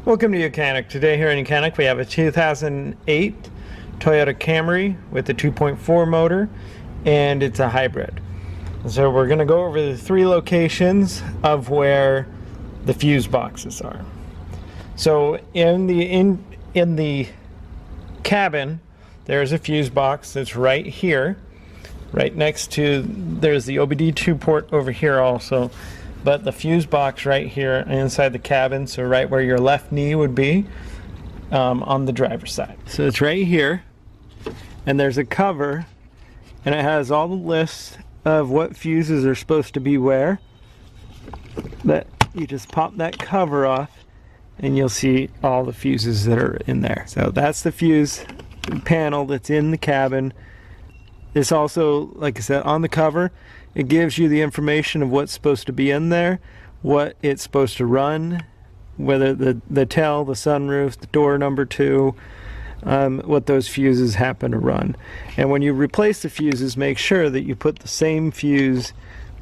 Welcome to YOUCANIC. Today here in YOUCANIC we have a 2008 Toyota Camry with a 2.4 motor, and it's a hybrid. So we're going to go over the three locations of where the fuse boxes are. So in the cabin there's a fuse box that's right here, right next to, there's the OBD2 port over here also. But the fuse box right here inside the cabin, so right where your left knee would be on the driver's side. So it's right here, and there's a cover, and it has all the lists of what fuses are supposed to be where. That you just pop that cover off, and you'll see all the fuses that are in there. So that's the fuse panel that's in the cabin. It's also, like I said, on the cover. It gives you the information of what's supposed to be in there, what it's supposed to run, whether the tail, the sunroof, the door number 2, what those fuses happen to run. And when you replace the fuses, make sure that you put the same fuse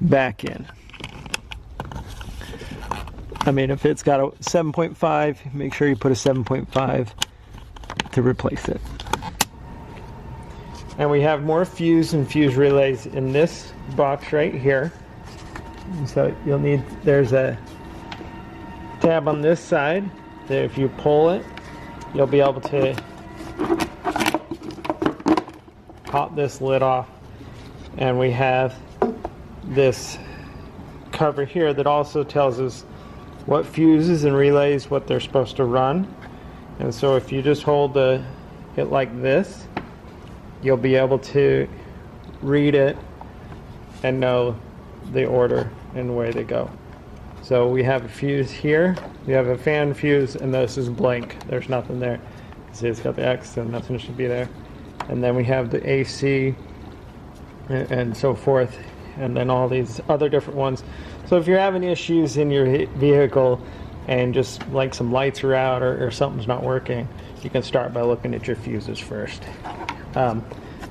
back in. I mean, if it's got a 7.5, make sure you put a 7.5 to replace it. And we have more fuse and fuse relays in this box right here. So you'll need, there's a tab on this side that if you pull it, you'll be able to pop this lid off. And we have this cover here that also tells us what fuses and relays, what they're supposed to run. And so if you just hold it like this, you'll be able to read it and know the order and where they go. So we have a fuse here, we have a fan fuse, and this is blank. There's nothing there. See, it's got the X, so nothing should be there. And then we have the AC and so forth, and then all these other different ones. So if you're having issues in your vehicle and just like some lights are out or something's not working, you can start by looking at your fuses first.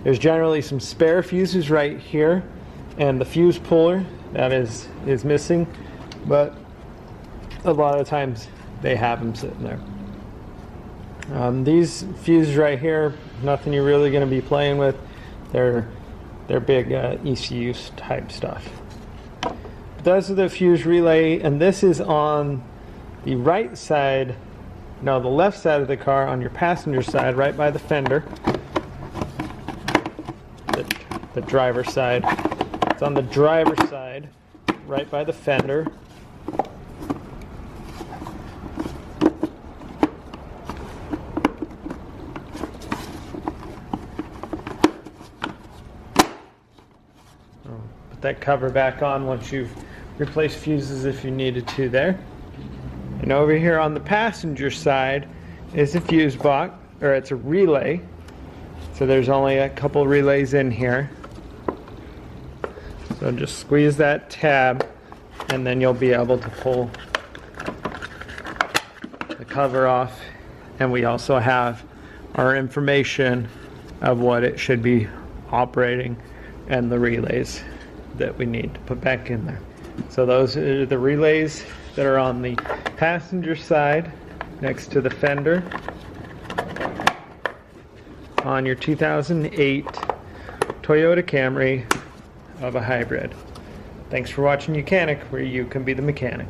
There's generally some spare fuses right here, and the fuse puller that is missing, but a lot of times they have them sitting there. These fuses right here, nothing you're really going to be playing with. They're big ECU type stuff. Those are the fuse relay, and this is on the right side, no, the left side of the car, on your passenger side, right by the fender. The driver's side. It's on the driver's side, right by the fender. Put that cover back on once you've replaced fuses if you needed to there. And over here on the passenger side is a fuse box, or it's a relay. So there's only a couple relays in here. So just squeeze that tab, and then you'll be able to pull the cover off. And we also have our information of what it should be operating and the relays that we need to put back in there. So those are the relays that are on the passenger side next to the fender on your 2008 Toyota Camry of a hybrid. Thanks for watching YOUCANIC, where you can be the mechanic.